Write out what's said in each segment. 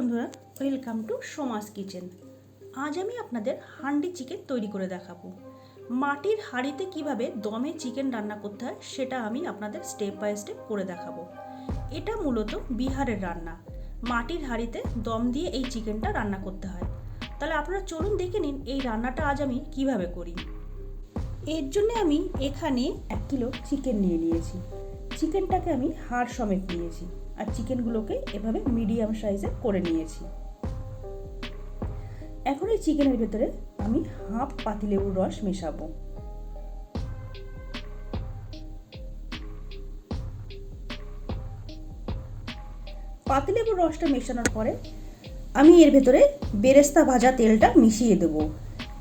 বন্ধুরা, welcome to Soma's kitchen. আজ আমি আপনাদের হান্ডি চিকেন তৈরি করে দেখাবো। মাটির হাঁড়িতে কিভাবে দমে চিকেন রান্না করতে হয় সেটা আমি আপনাদের স্টেপ বাই স্টেপ করে দেখাবো। এটা মূলত বিহারের রান্না। মাটির হাঁড়িতে দম দিয়ে এই চিকেনটা রান্না করতে হয়। তাহলে আপনারা চলুন দেখে নিন এই রান্নাটা আজ আমি কিভাবে করি। এর জন্য আমি এখানে 1 কিলো চিকেন নিয়ে নিয়েছি। চিকেনটাকে আমি হাড় সমেত নিয়েছি আর চিকেনগুলোকে এভাবে মিডিয়াম সাইজে করে নিয়েছি। এখন এই চিকেনের ভেতরে আমি হাফ পাতিলেবুর রস মেশাবো। পাতিলেবুর রসটা মেশানোর পরে আমি এর ভেতরে বেরেস্তা ভাজা তেলটা মিশিয়ে দেবো।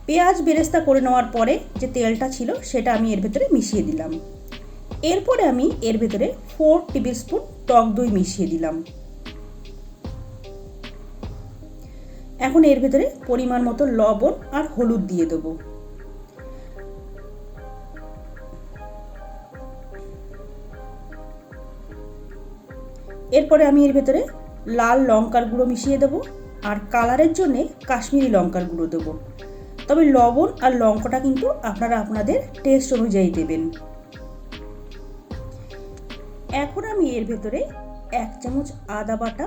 পেঁয়াজ বেরেস্তা করে নেওয়ার পরে যে তেলটা ছিল সেটা আমি এর ভেতরে মিশিয়ে দিলাম। এরপরে আমি এর ভেতরে 4 টেবিল স্পুন টক দই মিশিয়ে দিলাম। এখন এর ভেতরে পরিমাণ মতো লবণ আর হলুদ দিয়ে দেবো। এরপরে আমি এর ভেতরে লাল লঙ্কার গুঁড়ো মিশিয়ে দেবো আর কালারের জন্য কাশ্মীরি লঙ্কার গুঁড়ো দেবো। তবে লবণ আর লঙ্কাটা কিন্তু আপনারা আপনাদের টেস্ট অনুযায়ী দেবেন। এখন আমি এর ভেতরে 1 চামচ আদা বাটা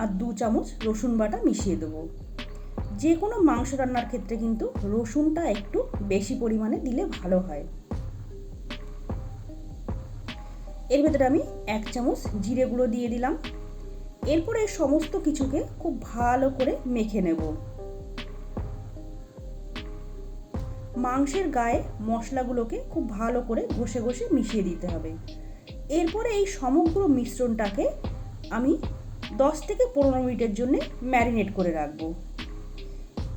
আর 2 চামচ রসুন বাটা মিশিয়ে দেবো। যে কোনো মাংস রান্নার ক্ষেত্রে কিন্তু রসুনটা একটু বেশি পরিমাণে দিলে ভালো হয়। এর ভেতরে আমি 1 চামচ জিরে গুঁড়ো দিয়ে দিলাম। এরপরে সমস্ত কিছুকে খুব ভালো করে মেখে নেব। মাংসের গায়ে মশলাগুলোকে খুব ভালো করে ঘষে ঘষে মিশিয়ে দিতে হবে। এরপরে এই সমগ্র মিশ্রণটাকে আমি 10 থেকে 15 মিনিটের জন্য ম্যারিনেট করে রাখবো।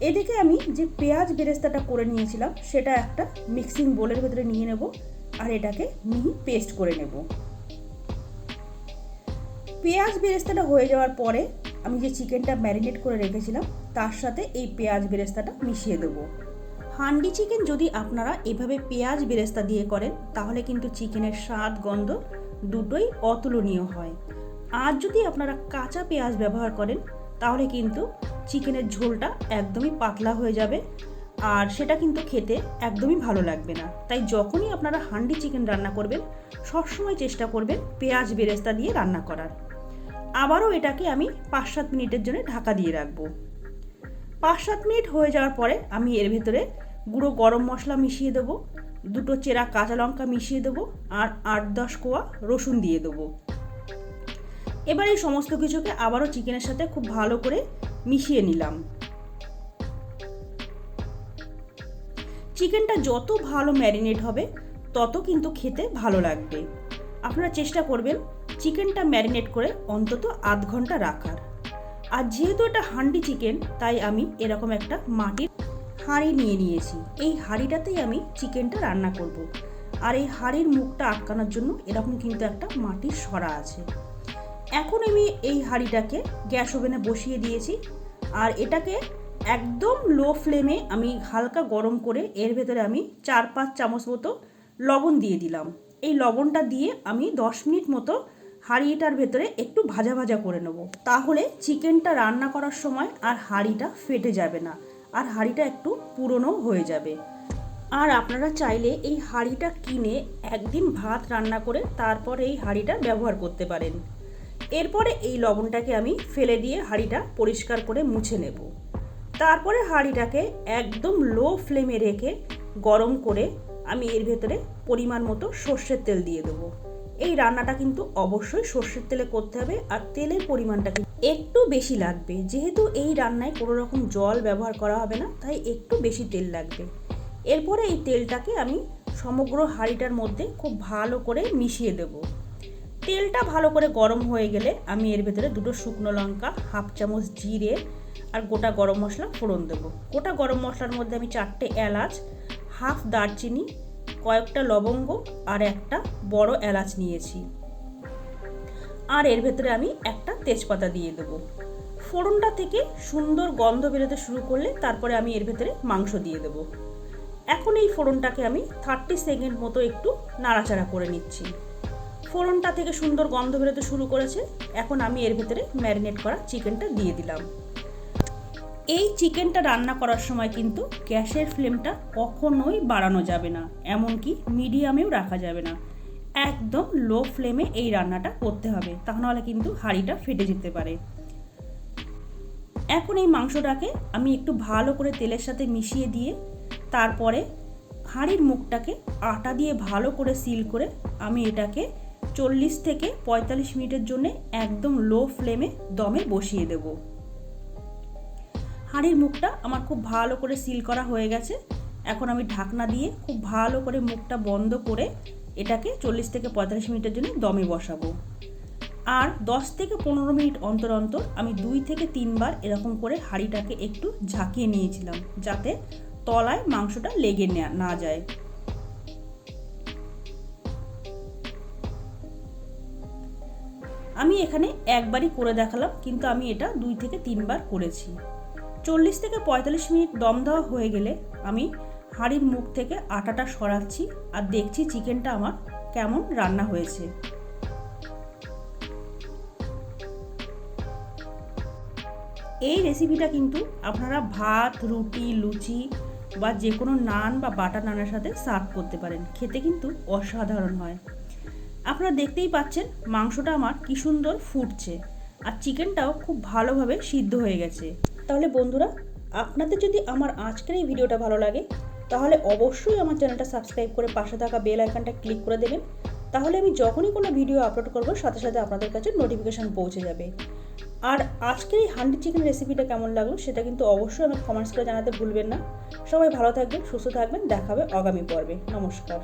এদিকে আমি যে পেঁয়াজ বেরেস্তাটা করে নিয়েছিলাম সেটা একটা মিক্সিং বোলের ভেতরে নিয়ে নেব আর এটাকে মিহি পেস্ট করে নেব। পেঁয়াজ বেরেস্তাটা হয়ে যাওয়ার পরে আমি যে চিকেনটা ম্যারিনেট করে রেখেছিলাম তার সাথে এই পেঁয়াজ বেরেস্তাটা মিশিয়ে দেবো। হান্ডি চিকেন যদি আপনারা এভাবে পেঁয়াজ বেরেস্তা দিয়ে করেন তাহলে কিন্তু চিকেনের স্বাদ গন্ধ দুটোই অতুলনীয় হয়। আর যদি আপনারা কাঁচা পেঁয়াজ ব্যবহার করেন তাহলে কিন্তু চিকেনের ঝোলটা একদমই পাতলা হয়ে যাবে আর সেটা কিন্তু খেতে একদমই ভালো লাগবে না। তাই যখনই আপনারা হান্ডি চিকেন রান্না করবেন সবসময় চেষ্টা করবেন পেঁয়াজ বেরেস্তা দিয়ে রান্না করার। আবারও এটাকে আমি 5-7 মিনিটের জন্য ঢাকা দিয়ে রাখবো। 5-7 মিনিট হয়ে যাওয়ার পরে আমি এর ভেতরে গুঁড়ো গরম মশলা মিশিয়ে দেবো, 2 চেরা কাঁচা লঙ্কা মিশিয়ে দেবো আর 8-10 কোয়া রসুন দিয়ে দেবো। এবার এই সমস্ত কিছুকে আবারও চিকেনের সাথে খুব ভালো করে মিশিয়ে নিলাম। চিকেনটা যত ভালো ম্যারিনেট হবে তত কিন্তু খেতে ভালো লাগবে। আপনারা চেষ্টা করবেন চিকেনটা ম্যারিনেট করে অন্তত আধ ঘন্টা রাখার। আর যেহেতু এটা হান্ডি চিকেন তাই আমি এরকম একটা মাটির হাঁড়ি নিয়ে নিয়েছি। এই হাঁড়িটাতেই আমি চিকেনটা রান্না করব। আর এই হাঁড়ির মুখটা আটকানোর জন্য এরকম কিন্তু একটা মাটির সরা আছে। এখন আমি এই হাঁড়িটাকে গ্যাস ওভেনে বসিয়ে দিয়েছি আর এটাকে একদম লো ফ্লেমে আমি হালকা গরম করে এর ভেতরে আমি 4-5 চামচ মতো লবণ দিয়ে দিলাম। এই লবণটা দিয়ে আমি 10 মিনিট মতো হাঁড়িটার ভেতরে একটু ভাজা ভাজা করে নেব। তাহলে চিকেনটা রান্না করার সময় আর হাঁড়িটা ফেটে যাবে না আর হাঁড়িটা একটু পুরনো হয়ে যাবে। আর আপনারা চাইলে এই হাঁড়িটা কিনে একদিন ভাত রান্না করে তারপর এই হাঁড়িটা ব্যবহার করতে পারেন। এরপরে এই লবণটাকে আমি ফেলে দিয়ে হাঁড়িটা পরিষ্কার করে মুছে নেব। তারপরে হাঁড়িটাকে একদম লো ফ্লেমে রেখে গরম করে আমি এর ভেতরে পরিমাণ মতো সর্ষের তেল দিয়ে দেবো। এই রান্নাটা কিন্তু অবশ্যই সর্ষের তেলে করতে হবে আর তেলের পরিমাণটা একটু বেশি লাগবে। যেহেতু এই রান্নায় কোনো রকম জল ব্যবহার করা হবে না তাই একটু বেশি তেল লাগবে। এরপরে এই তেলটাকে আমি সমগ্র হাঁড়িটার মধ্যে খুব ভালো করে মিশিয়ে দেব। তেলটা ভালো করে গরম হয়ে গেলে আমি এর ভেতরে 2 শুকনো লঙ্কা, 1/2 চামচ জিরে আর গোটা গরম মশলা ফোড়ন দেবো। গোটা গরম মশলার মধ্যে আমি 4টে এলাচ, 1/2 দারচিনি, কয়েকটা লবঙ্গ আর একটা বড় এলাচ নিয়েছি। আর এর ভেতরে আমি একটা তেজপাতা দিয়ে দেবো। ফোড়নটা থেকে সুন্দর গন্ধ বেরোতে শুরু করলে তারপরে আমি এর ভেতরে মাংস দিয়ে দেবো। এখন এই ফোড়নটাকে আমি 30 সেকেন্ড মতো একটু নাড়াচাড়া করে নিচ্ছি। ফোড়নটা থেকে সুন্দর গন্ধ বেরোতে শুরু করেছে। এখন আমি এর ভেতরে ম্যারিনেট করা চিকেনটা দিয়ে দিলাম। এই চিকেনটা রান্না করার সময় কিন্তু গ্যাসের ফ্লেমটা কখনোই বাড়ানো যাবে না, এমনকি মিডিয়ামেও রাখা যাবে না। একদম লো ফ্লেমে এই রান্নাটা করতে হবে, তা নাহলে কিন্তু হাঁড়িটা ফেটে যেতে পারে। এখন এই মাংসটাকে আমি একটু ভালো করে তেলের সাথে মিশিয়ে দিয়ে তারপরে হাঁড়ির মুখটাকে আটা দিয়ে ভালো করে সিল করে আমি এটাকে 40 থেকে 45 মিনিটের জন্য একদম লো ফ্লেমে দমে বসিয়ে দেব। হাঁড়ির মুখটা আমার খুব ভালো করে সিল করা হয়ে গেছে। এখন আমি ঢাকনা দিয়ে খুব ভালো করে মুখটা বন্ধ করে এটাকে 40 থেকে 45 মিনিটের জন্য দমে বসাবো। আর 10 থেকে 15 মিনিট অন্তর অন্তর আমি 2 থেকে 3 বার এরকম করে হাঁড়িটাকে একটু ঝাঁকিয়ে নিয়েছিলাম, যাতে তলায় মাংসটা লেগে না যায়। আমি এখানে একবারই করে দেখালাম, কিন্তু আমি এটা 2 থেকে 3 বার করেছি। 40 থেকে 45 মিনিট দম দেওয়া হয়ে গেলে আমি হাঁড়ির মুখ থেকে আটাটা সরাচ্ছি আর দেখছি চিকেনটা আমার কেমন রান্না হয়েছে। এই রেসিপিটা কিন্তু আপনারা ভাত, রুটি, লুচি বা যে কোনো নান বা বাটার নানের সাথে সার্ভ করতে পারেন। খেতে কিন্তু অসাধারণ হয়। আপনারা দেখতেই পাচ্ছেন মাংসটা আমার কি সুন্দর ফুটছে, আর চিকেনটাও খুব ভালোভাবে সিদ্ধ হয়ে গেছে। তাহলে বন্ধুরা, আপনাদের যদি আমার আজকের এই ভিডিওটা ভালো লাগে তাহলে অবশ্যই আমার চ্যানেলটা সাবস্ক্রাইব করে পাশে থাকা বেল আইকনটা ক্লিক করে দেবেন। তাহলে আমি যখনই কোনো ভিডিও আপলোড করব সাথে সাথে আপনাদের কাছে নোটিফিকেশান পৌঁছে যাবে। আর আজকের এই হান্ডি চিকেন রেসিপিটা কেমন লাগলো সেটা কিন্তু অবশ্যই আমাকে কমেন্টস করে জানাতে ভুলবেন না। সবাই ভালো থাকবেন, সুস্থ থাকবেন, দেখা হবে আগামী পর্বে। নমস্কার।